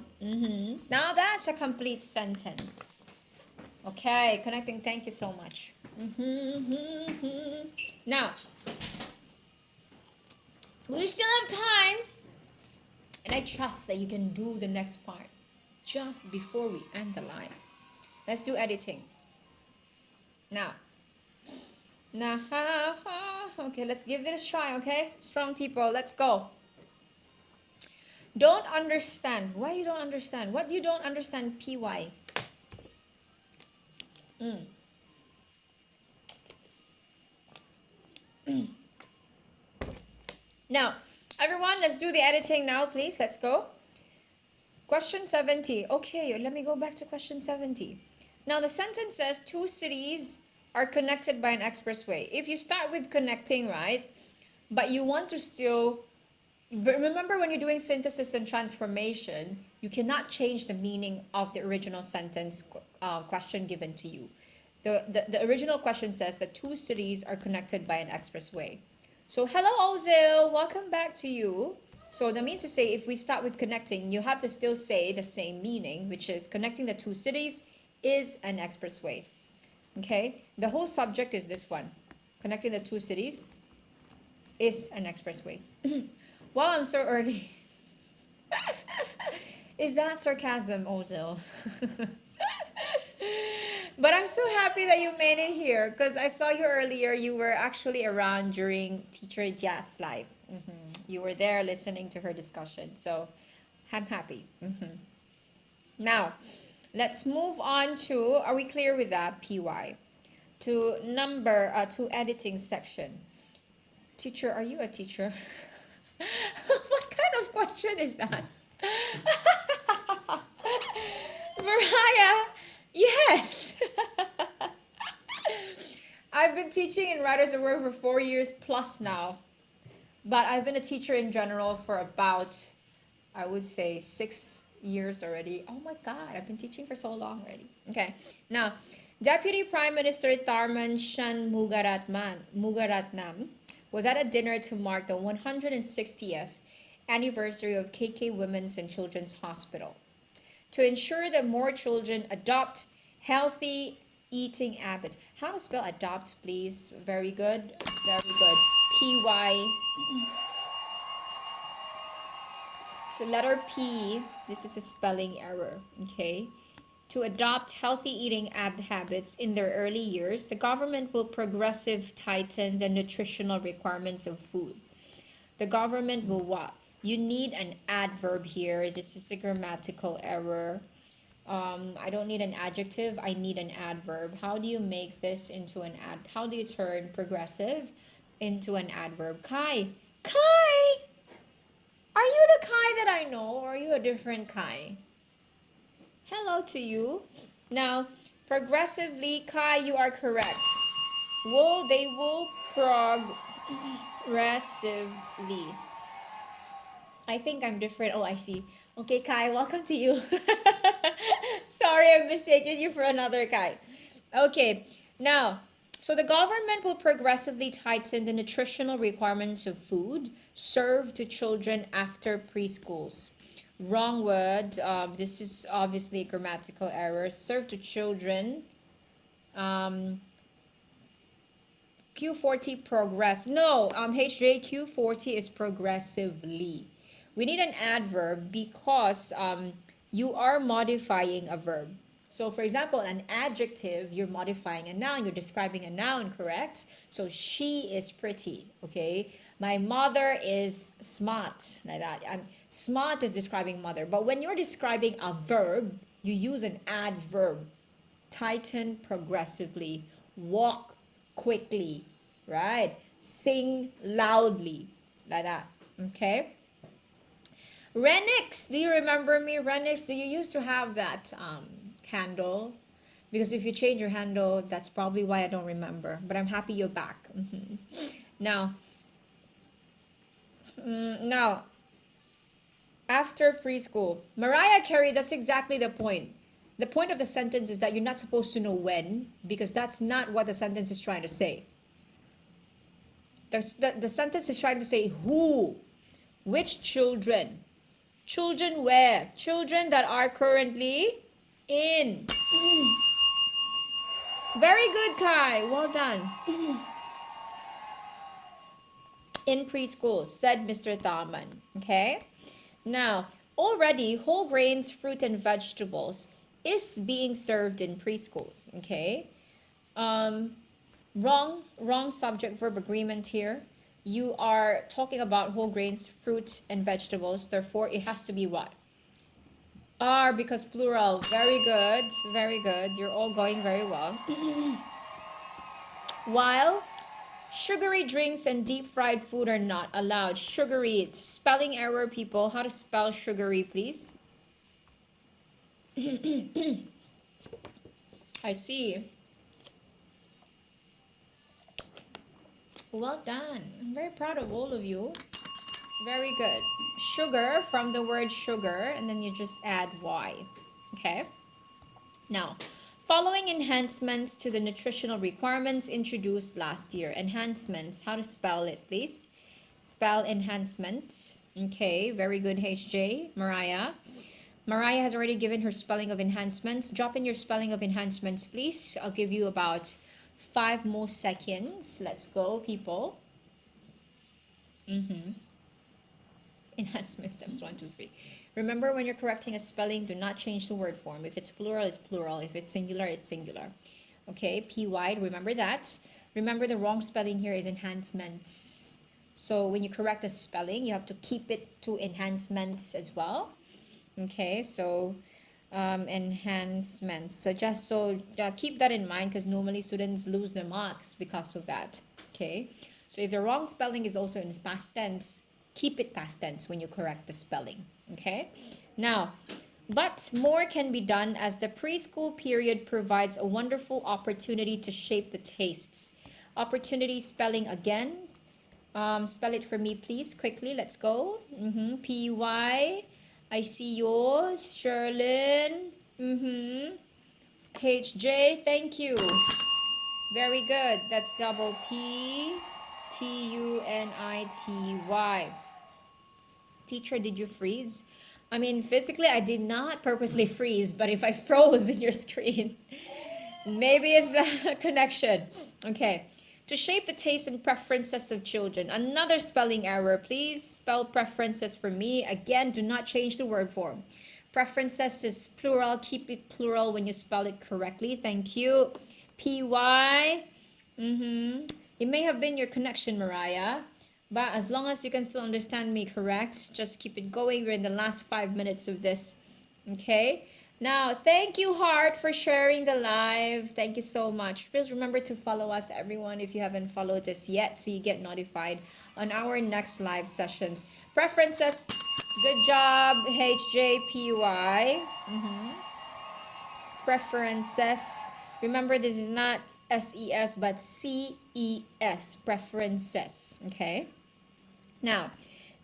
Now that's a complete sentence. Okay, connecting. Thank you so much. Now, we still have time, and I trust that you can do the next part just before we end the line. Let's do editing. Now, okay, let's give this a try, okay? Strong people, let's go. Don't understand. Why you don't understand? What you don't understand, PY? Now, everyone, let's do the editing now, please. Let's go. Question 70. Okay, let me go back to question 70. Now the sentence says two cities are connected by an expressway. If you start with connecting, right? But you want to still, but remember when you're doing synthesis and transformation, you cannot change the meaning of the original sentence question given to you. The original question says that two cities are connected by an expressway. So hello Ozil, welcome back to you. So that means to say if we start with connecting, you have to still say the same meaning, which is connecting the two cities is an expressway. Okay, the whole subject is this one. Connecting the two cities is an expressway. Wow, I'm so early. Is that sarcasm, Ozil? But I'm so happy that you made it here because I saw you earlier. You were actually around during Teacher Jazz Live. You were there listening to her discussion. So I'm happy. Now, let's move on to, are we clear with that, PY? To editing section. Teacher, are you a teacher? What kind of question is that? Mariah, yes. I've been teaching in Writers at Work for 4 years plus now. But I've been a teacher in general for about, I would say, 6 years already. Oh my God, I've been teaching for so long already. Okay, now, Deputy Prime Minister Tharman Shanmugaratnam was at a dinner to mark the 160th anniversary of KK Women's and Children's Hospital. To ensure that more children adopt healthy eating habits. How to spell adopt, please? Very good. Very good. P-Y. So letter P. This is a spelling error. Okay. To adopt healthy eating habits in their early years, the government will progressively tighten the nutritional requirements of food. The government will what? You need an adverb here. This is a grammatical error. I don't need an adjective. I need an adverb. How do you make this into an how do you turn progressive into an adverb? Kai! Kai! Are you the Kai that I know, or are you a different Kai? Hello to you. Now, progressively, Kai, you are correct. They will progressively. I think I'm different. Oh, I see. Okay, Kai, welcome to you. Sorry, I mistaken you for another Kai. Okay, now, so the government will progressively tighten the nutritional requirements of food served to children after preschools. Wrong word. This is obviously a grammatical error. Served to children. Q40 progress. No, HJ Q40 is progressively. We need an adverb because you are modifying a verb. So for example, an adjective, you're modifying a noun, you're describing a noun, correct? So she is pretty, okay? My mother is smart, like that. Smart is describing mother, but when you're describing a verb, you use an adverb. Tighten progressively, walk quickly, right? Sing loudly, like that, okay? Renix, do you remember me? Renix, do you used to have that handle? Because if you change your handle, that's probably why I don't remember. But I'm happy you're back. Now, after preschool, Mariah Carey, that's exactly the point. The point of the sentence is that you're not supposed to know when, because that's not what the sentence is trying to say. The sentence is trying to say who, which children. Children where? Children that are currently in. Very good, Kai. Well done. In preschool, said Mr. Thalman. Okay? Now, already whole grains, fruit, and vegetables is being served in preschools. Okay? Wrong subject verb agreement here. You are talking about whole grains, fruit, and vegetables. Therefore, it has to be what? Are, because plural. Very good. Very good. You're all going very well. While sugary drinks and deep fried food are not allowed. Sugary, it's spelling error, people. How to spell sugary, please? I see. Well done. I'm very proud of all of you. Very good. Sugar, from the word sugar, and then you just add Y. Okay? Now, following enhancements to the nutritional requirements introduced last year. Enhancements, how to spell it, please? Spell enhancements. Okay, very good, HJ. Mariah. Mariah has already given her spelling of enhancements. Drop in your spelling of enhancements, please. I'll give you about 5 more seconds. Let's go, people. Enhancement steps 1, 2, 3. Remember, when you're correcting a spelling, do not change the word form. If it's plural, it's plural. If it's singular, it's singular. Okay, PY, remember that. Remember, the wrong spelling here is enhancements. So when you correct the spelling, you have to keep it to enhancements as well. Okay, so enhancements. So just keep that in mind, because normally students lose their marks because of that. Okay, so if the wrong spelling is also in past tense, keep it past tense when you correct the spelling. Okay, now, but more can be done, as the preschool period provides a wonderful opportunity to shape the tastes. Opportunity spelling again. Spell it for me, please, quickly. Let's go. PY. I see yours. Sherlyn. HJ, thank you. Very good. That's double P TUNITY. Teacher, did you freeze? I mean, physically, I did not purposely freeze, but if I froze in your screen, maybe it's a connection. Okay. To shape the tastes and preferences of children. Another spelling error. Please spell preferences for me. Again, do not change the word form. Preferences is plural. Keep it plural when you spell it correctly. Thank you. PY. It may have been your connection, Mariah. But as long as you can still understand me correct, just keep it going. We're in the last 5 minutes of this. Okay? Now, thank you, Heart, for sharing the live. Thank you so much. Please remember to follow us, everyone, if you haven't followed us yet, so you get notified on our next live sessions. Preferences. Good job, HJPY. Preferences. Remember, this is not SES, but CES. Preferences. Okay? Now,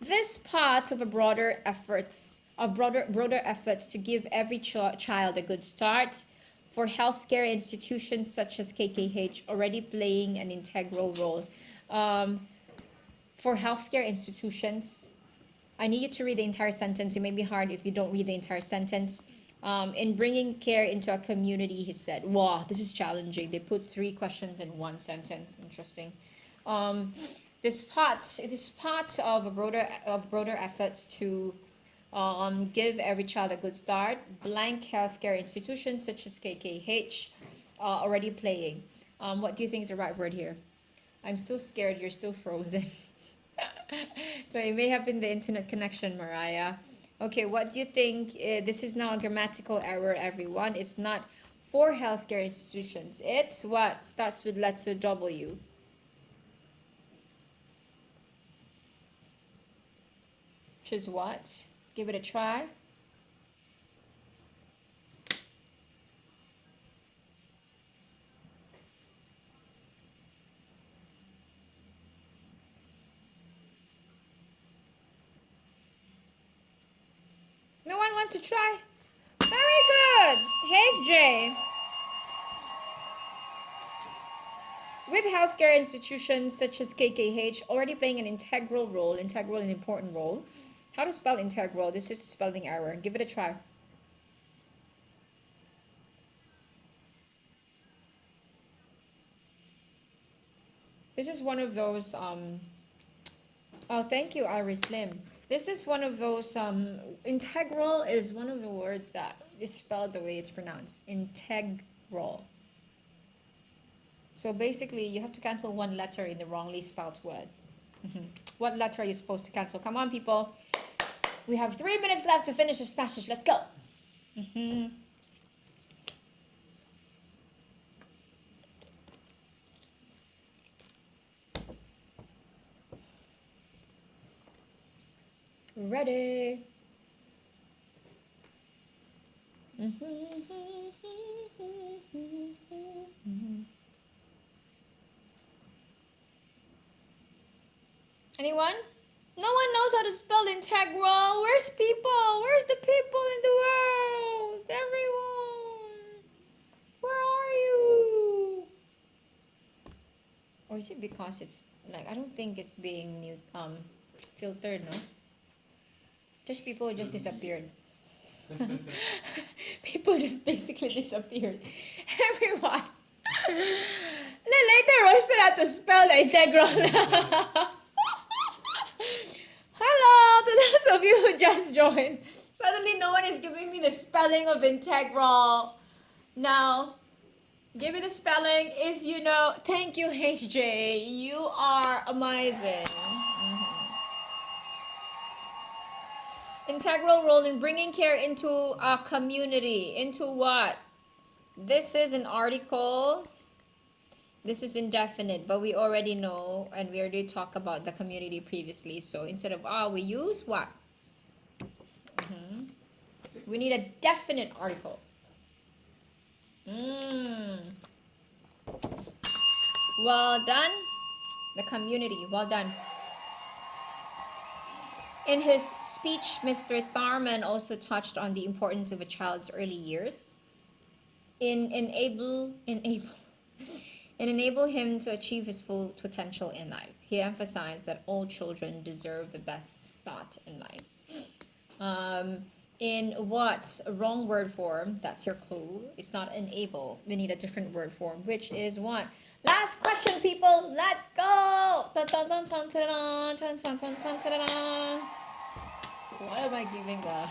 this part of a broader efforts to give every child a good start, for healthcare institutions such as KKH already playing an integral role. For healthcare institutions, I need you to read the entire sentence. It may be hard if you don't read the entire sentence. In bringing care into a community, he said. Wow, this is challenging. They put 3 questions in 1 sentence. Interesting. This part of a broader efforts to give every child a good start. Blank healthcare institutions such as KKH already playing. What do you think is the right word here? I'm still scared. You're still frozen. So it may have been the internet connection, Mariah. Okay, what do you think? This is now a grammatical error, everyone. It's not for healthcare institutions. It's what? Starts with letter W. Which is what? Give it a try. No one wants to try? Very good. HJ. With healthcare institutions such as KKH already playing an integral, an important role. How to spell integral? This is a spelling error. Give it a try. This is one of those, oh, thank you, Iris Lim. This is one of those, integral is one of the words that is spelled the way it's pronounced. Integral. So basically, you have to cancel 1 letter in the wrongly spelled word. What letter are you supposed to cancel? Come on, people. We have 3 minutes left to finish this passage. Let's go. Ready. Anyone? No one knows how to spell integral. Where's people? Where's the people in the world? Everyone. Where are you? Or is it because it's like, I don't think it's being filtered, no? Just people just disappeared. People just basically disappeared. Everyone. Then later I still have to spell the integral. Hello to those of you who just joined. Suddenly no one is giving me the spelling of integral. Now, give me the spelling if you know. Thank you, HJ. You are amazing. Integral role in bringing care into a community. Into what? This is an article. This is indefinite, but we already know, and we already talked about the community previously. So instead of we use what? We need a definite article. Well done. The community, well done. In his speech, Mr. Tharman also touched on the importance of a child's early years in enable him to achieve his full potential in life. He emphasized that all children deserve the best start in life. In what? Wrong word form, that's your clue. It's not enable. We need a different word form, which is what? Last question, people. Let's go. Dun, dun, dun, dun, dun, dun, dun, dun, dun, dun, dun. Why am I giving the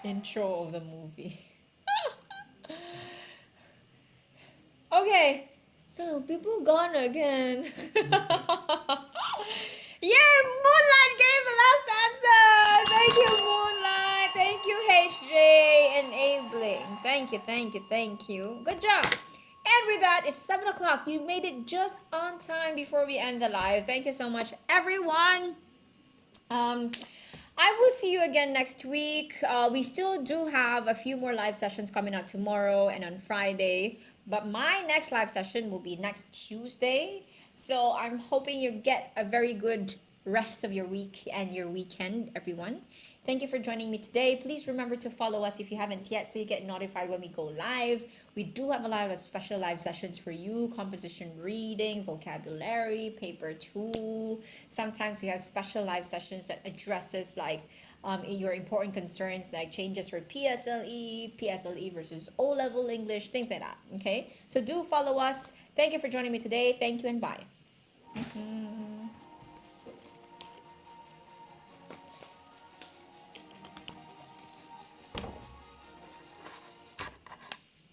intro of the movie? Okay. No, people gone again. Yeah, Moonlight gave the last answer. Thank you, Moonlight. Thank you, HJ. Enabling. Thank you, thank you, thank you. Good job. And with that, it's 7 o'clock. You made it just on time before we end the live. Thank you so much, everyone. I will see you again next week. We still do have a few more live sessions coming up tomorrow and on Friday. But my next live session will be next Tuesday. So I'm hoping you get a very good rest of your week and your weekend, everyone. Thank you for joining me today. Please remember to follow us if you haven't yet so you get notified when we go live. We do have a lot of special live sessions for you. Composition reading, vocabulary, paper 2. Sometimes we have special live sessions that addresses like your important concerns like changes for PSLE versus O-level English, things like that. Okay, so do follow us. Thank you for joining me today. Thank you and bye.